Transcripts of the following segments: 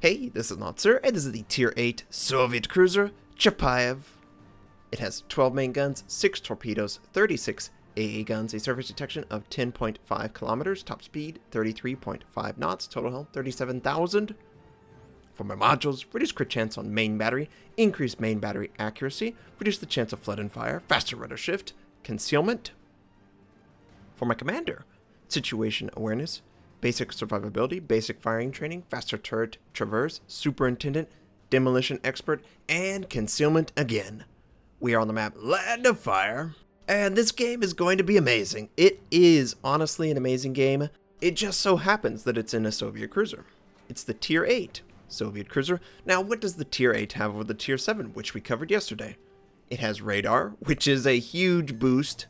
Hey, this is Notser, and this is the Tier 8 Soviet cruiser, Chapayev. It has 12 main guns, 6 torpedoes, 36 AA guns, a surface detection of 10.5 kilometers, top speed 33.5 knots, total health 37,000. For my modules, reduce crit chance on main battery, increase main battery accuracy, reduce the chance of flood and fire, faster rudder shift, concealment. For my commander, situation awareness, basic survivability, basic firing training, faster turret traverse, superintendent, demolition expert, and concealment again. We are on the map Land of Fire, and this game is going to be amazing. It is honestly an amazing game. It just so happens that it's in a Soviet cruiser. It's the Tier 8 Soviet cruiser. Now, what does the Tier 8 have over the Tier 7, which we covered yesterday? It has radar, which is a huge boost.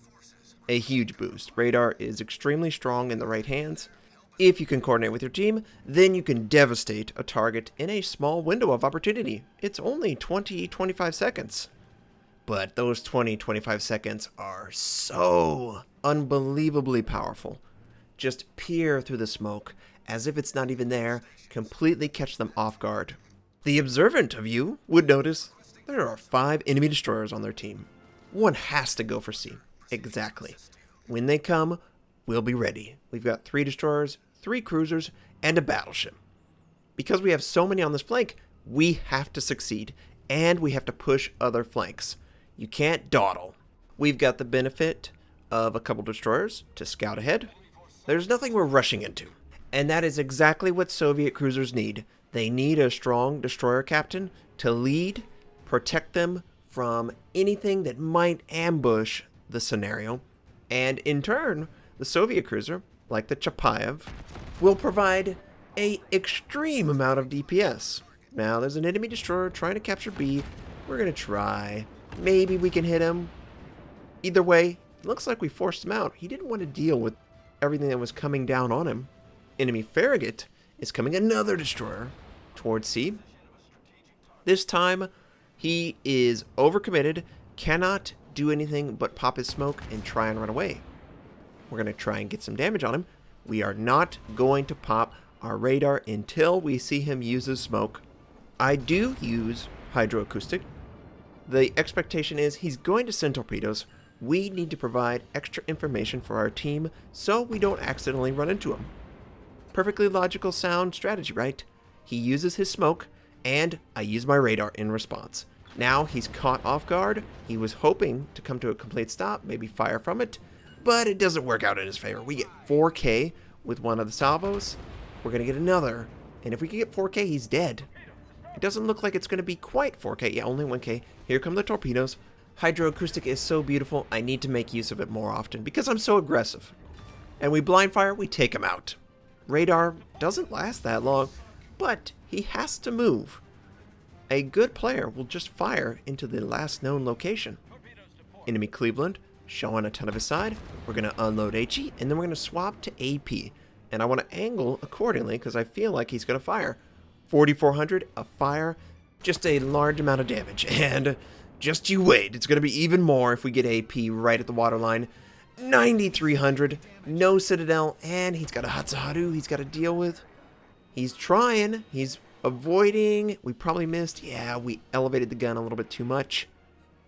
A huge boost. Radar is extremely strong in the right hands. If you can coordinate with your team, then you can devastate a target in a small window of opportunity. It's only 20-25 seconds. But those 20-25 seconds are so unbelievably powerful. Just peer through the smoke, as if it's not even there, completely catch them off guard. The observant of you would notice there are 5 enemy destroyers on their team. One has to go for C. Exactly. When they come, we'll be ready. We've got 3 destroyers, 3 cruisers, and a battleship. Because we have so many on this flank, we have to succeed, and we have to push other flanks. You can't dawdle. We've got the benefit of a couple destroyers to scout ahead. There's nothing we're rushing into. And that is exactly what Soviet cruisers need. They need a strong destroyer captain to lead, protect them from anything that might ambush the scenario. And in turn, the Soviet cruiser, like the Chapayev, will provide an extreme amount of DPS. Now, there's an enemy destroyer trying to capture B. We're going to try. Maybe we can hit him. Either way, it looks like we forced him out. He didn't want to deal with everything that was coming down on him. Enemy Farragut is coming another destroyer towards C. This time, he is overcommitted, cannot do anything but pop his smoke and try and run away. We're going to try and get some damage on him. We are not going to pop our radar until we see him use his smoke. I do use hydroacoustic. The expectation is he's going to send torpedoes. We need to provide extra information for our team so we don't accidentally run into him. Perfectly logical, sound strategy, right? He uses his smoke, and I use my radar in response. Now he's caught off guard. He was hoping to come to a complete stop, maybe fire from it, but it doesn't work out in his favor. We get 4K with one of the salvos. We're going to get another, and if we can get 4K, he's dead. It doesn't look like it's going to be quite 4K. Yeah, only 1K. Here come the torpedoes. Hydroacoustic is so beautiful, I need to make use of it more often because I'm so aggressive. And we blind fire, we take him out. Radar doesn't last that long, but he has to move. A good player will just fire into the last known location. Enemy Cleveland, showing a ton of his side. We're going to unload HE, and then we're going to swap to AP. And I want to angle accordingly because I feel like he's going to fire. 4,400, a fire, just a large amount of damage. And just you wait, it's going to be even more if we get AP right at the waterline. 9,300, no Citadel, and he's got a Hatsuharu he's got to deal with. He's trying, he's avoiding. We probably missed. Yeah, we elevated the gun a little bit too much.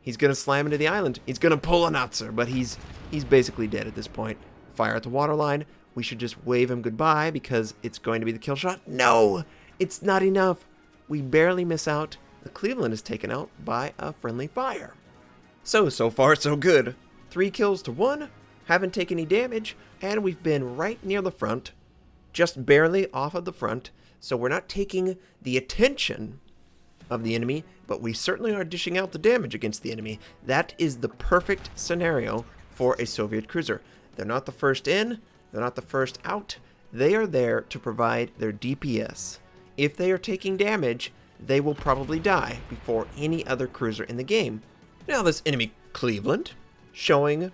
He's going to slam into the island. He's going to pull a Notser, but he's basically dead at this point. Fire at the waterline. We should just wave him goodbye because it's going to be the kill shot. No, it's not enough. We barely miss out. The Cleveland is taken out by a friendly fire. So far, so good. 3 kills to 1. Haven't taken any damage, and we've been right near the front. Just barely off of the front. So we're not taking the attention of the enemy, but we certainly are dishing out the damage against the enemy. That is the perfect scenario for a Soviet cruiser. They're not the first in, they're not the first out. They are there to provide their DPS. If they are taking damage, they will probably die before any other cruiser in the game. Now this enemy Cleveland, showing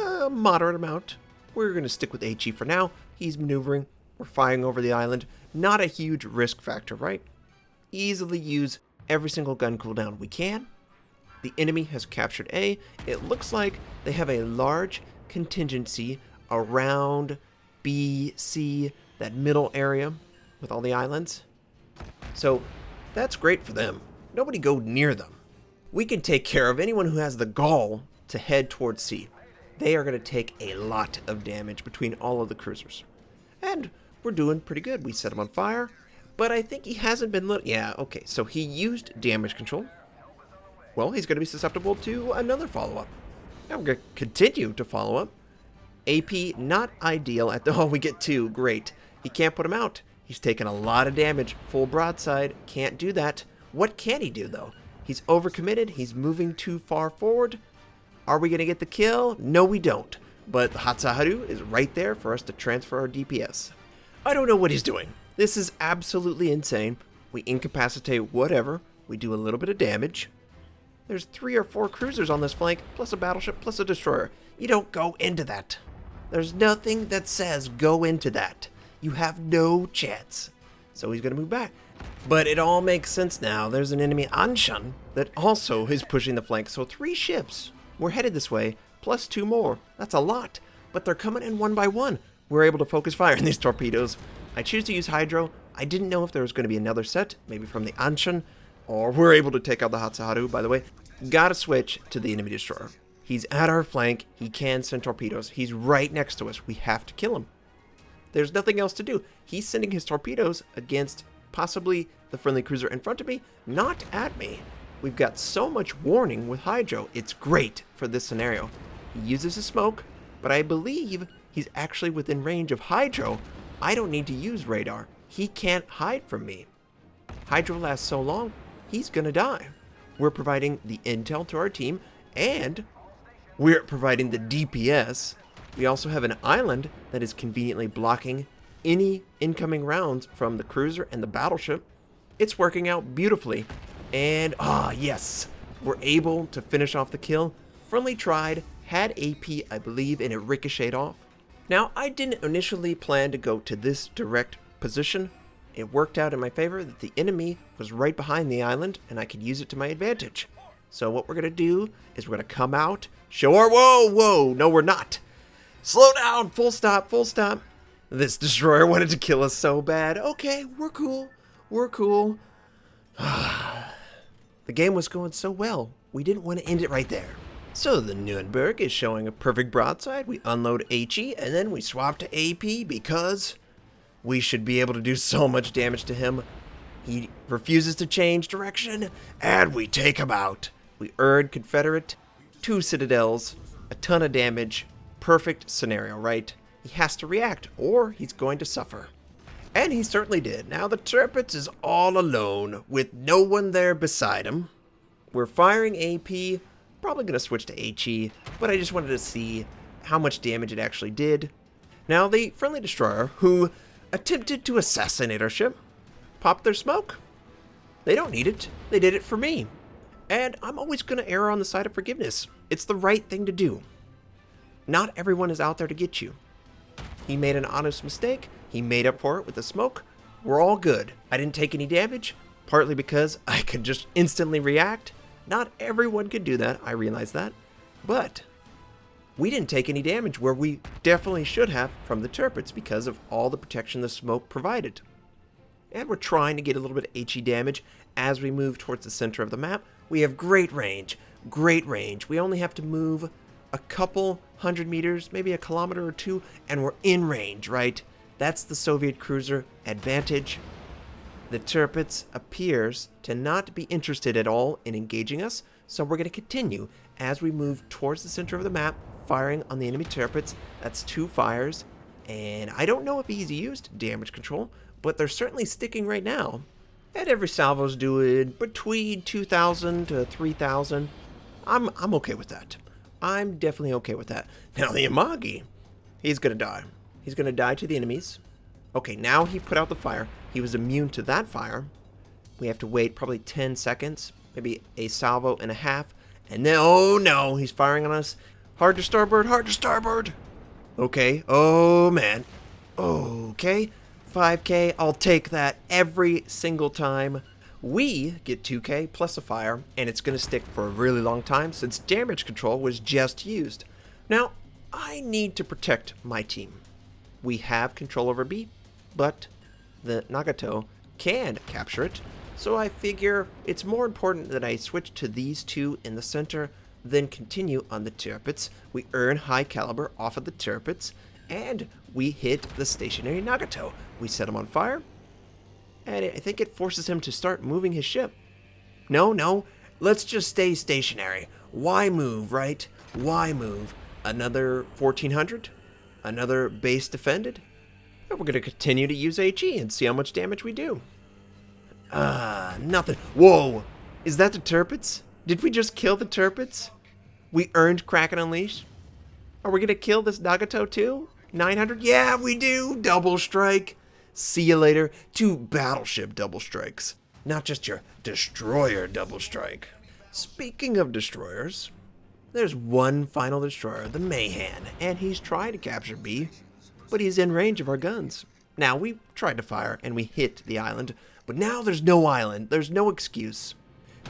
a moderate amount. We're going to stick with HE for now. He's maneuvering. We're firing over the island. Not a huge risk factor, right? Easily use every single gun cooldown we can. The enemy has captured A. It looks like they have a large contingency around B, C, that middle area with all the islands. So that's great for them. Nobody go near them. We can take care of anyone who has the gall to head towards C. They are going to take a lot of damage between all of the cruisers. And we're doing pretty good. We set him on fire, but I think he hasn't been lit. Yeah, okay, so he used damage control. Well, he's going to be susceptible to another follow-up. Now we're going to continue to follow up. AP, not ideal at the... Oh, we get 2. Great. He can't put him out. He's taken a lot of damage. Full broadside. Can't do that. What can he do, though? He's overcommitted. He's moving too far forward. Are we going to get the kill? No, we don't. But the Hatsaharu is right there for us to transfer our DPS. I don't know what he's doing. This is absolutely insane. We incapacitate whatever. We do a little bit of damage. There's 3 or 4 cruisers on this flank, plus a battleship, plus a destroyer. You don't go into that. There's nothing that says go into that. You have no chance. So he's going to move back. But it all makes sense now. There's an enemy Anshan that also is pushing the flank. So 3 ships. We're headed this way, plus 2 more. That's a lot. But they're coming in one by one. We're able to focus fire on these torpedoes. I choose to use Hydro. I didn't know if there was going to be another set, maybe from the Anshan, or we're able to take out the Hatsaharu, by the way. Gotta switch to the enemy destroyer. He's at our flank. He can send torpedoes. He's right next to us. We have to kill him. There's nothing else to do. He's sending his torpedoes against possibly the friendly cruiser in front of me, not at me. We've got so much warning with Hydro. It's great for this scenario. He uses his smoke, but I believe he's actually within range of Hydro. I don't need to use radar. He can't hide from me. Hydro lasts so long, he's gonna die. We're providing the intel to our team, and we're providing the DPS. We also have an island that is conveniently blocking any incoming rounds from the cruiser and the battleship. It's working out beautifully. And, yes, we're able to finish off the kill. Friendly tried, had AP, I believe, and it ricocheted off. Now, I didn't initially plan to go to this direct position. It worked out in my favor that the enemy was right behind the island, and I could use it to my advantage. So what we're going to do is we're going to come out, show our... Whoa, no, we're not. Slow down, full stop, full stop. This destroyer wanted to kill us so bad. Okay, we're cool, we're cool. The game was going so well, we didn't want to end it right there. So the Nuremberg is showing a perfect broadside. We unload HE, and then we swap to AP because we should be able to do so much damage to him. He refuses to change direction, and we take him out. We Erd Confederate, 2 citadels, a ton of damage. Perfect scenario, right? He has to react, or he's going to suffer. And he certainly did. Now the Tirpitz is all alone, with no one there beside him. We're firing AP, probably going to switch to HE, but I just wanted to see how much damage it actually did. Now the friendly destroyer, who attempted to assassinate our ship, popped their smoke. They don't need it. They did it for me. And I'm always going to err on the side of forgiveness. It's the right thing to do. Not everyone is out there to get you. He made an honest mistake. He made up for it with the smoke. We're all good. I didn't take any damage, partly because I could just instantly react. Not everyone could do that, I realize that. But we didn't take any damage where we definitely should have from the Tirpitz because of all the protection the smoke provided. And we're trying to get a little bit of HE damage as we move towards the center of the map. We have great range, great range. We only have to move a couple 100 meters, maybe a kilometer or 2, and we're in range, right? That's the Soviet cruiser advantage. The Tirpitz appears to not be interested at all in engaging us, so we're going to continue as we move towards the center of the map, firing on the enemy Tirpitz. That's 2 fires, and I don't know if he's used damage control, but they're certainly sticking right now. And every salvo's doing between 2,000 to 3,000. I'm okay with that. I'm definitely okay with that. Now the Amagi, he's gonna die. He's gonna die to the enemies. Okay, now he put out the fire. He was immune to that fire. We have to wait probably 10 seconds, maybe a salvo and a half. And then, oh no, he's firing on us. Hard to starboard, hard to starboard. Okay, oh man. Okay, 5K, I'll take that every single time. We get 2K plus a fire, and it's going to stick for a really long time since damage control was just used. Now, I need to protect my team. We have control over B, but the Nagato can capture it, so I figure it's more important that I switch to these two in the center than continue on the turrets. We earn high caliber off of the turrets, and we hit the stationary Nagato. We set him on fire, and I think it forces him to start moving his ship. No, let's just stay stationary. Why move, right? Why move? Another 1400? Another base defended? And we're going to continue to use HE and see how much damage we do. Nothing. Whoa! Is that the turrets? Did we just kill the turrets? We earned Kraken Unleashed? Are we going to kill this Nagato too? 900? Yeah, we do! Double strike! See you later. 2 battleship double strikes. Not just your destroyer double strike. Speaking of destroyers, there's one final destroyer, the Mayhan, and he's trying to capture B, but he's in range of our guns. Now, we tried to fire, and we hit the island, but now there's no island. There's no excuse.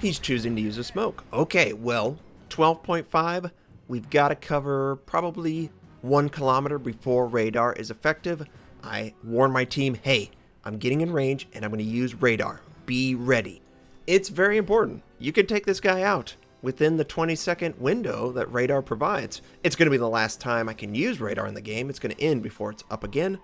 He's choosing to use a smoke. Okay, well, 12.5, we've got to cover probably 1 kilometer before radar is effective. I warn my team, hey, I'm getting in range, and I'm going to use radar. Be ready. It's very important. You can take this guy out within the 20-second window that radar provides. It's going to be the last time I can use radar in the game. It's going to end before it's up again.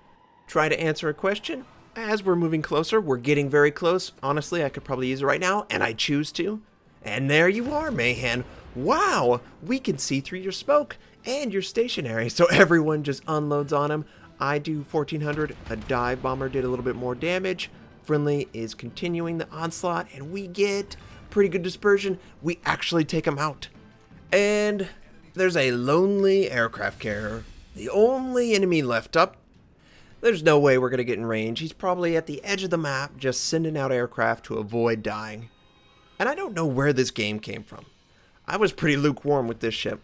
Try to answer a question. As we're moving closer, we're getting very close. Honestly, I could probably use it right now, and I choose to. And there you are, Mayhan. Wow, we can see through your smoke, and you're stationary, so everyone just unloads on him. I do 1400. A dive bomber did a little bit more damage. Friendly is continuing the onslaught, and we get pretty good dispersion. We actually take him out. And there's a lonely aircraft carrier, the only enemy left up. There's no way we're going to get in range. He's probably at the edge of the map, just sending out aircraft to avoid dying. And I don't know where this game came from. I was pretty lukewarm with this ship.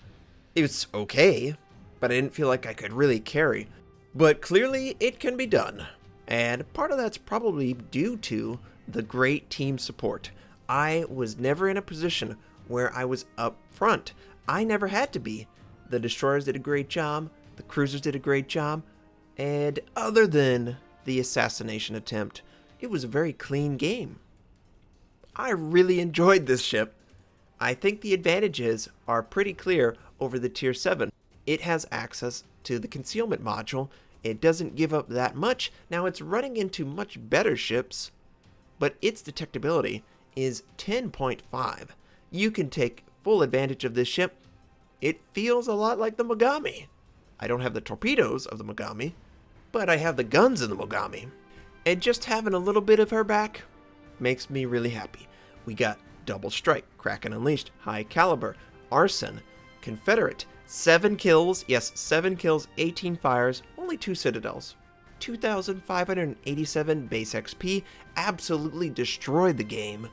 It's okay, but I didn't feel like I could really carry. But clearly, it can be done. And part of that's probably due to the great team support. I was never in a position where I was up front. I never had to be. The destroyers did a great job. The cruisers did a great job. And other than the assassination attempt, it was a very clean game. I really enjoyed this ship. I think the advantages are pretty clear over the Tier 7. It has access to the concealment module. It doesn't give up that much. Now it's running into much better ships, but its detectability is 10.5. You can take full advantage of this ship. It feels a lot like the Mogami. I don't have the torpedoes of the Mogami, but I have the guns of the Mogami. And just having a little bit of her back makes me really happy. We got Double Strike, Kraken Unleashed, High Caliber, Arson, Confederate, 7 kills, yes, 7 kills, 18 fires, only 2 citadels. 2,587 base XP, absolutely destroyed the game.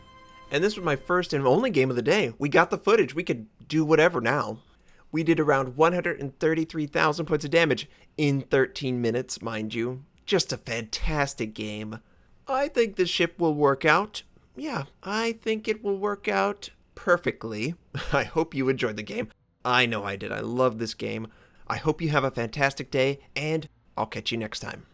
And this was my first and only game of the day. We got the footage, we could do whatever now. We did around 133,000 points of damage in 13 minutes, mind you. Just a fantastic game. I think this ship will work out. Yeah, I think it will work out perfectly. I hope you enjoyed the game. I know I did. I love this game. I hope you have a fantastic day, and I'll catch you next time.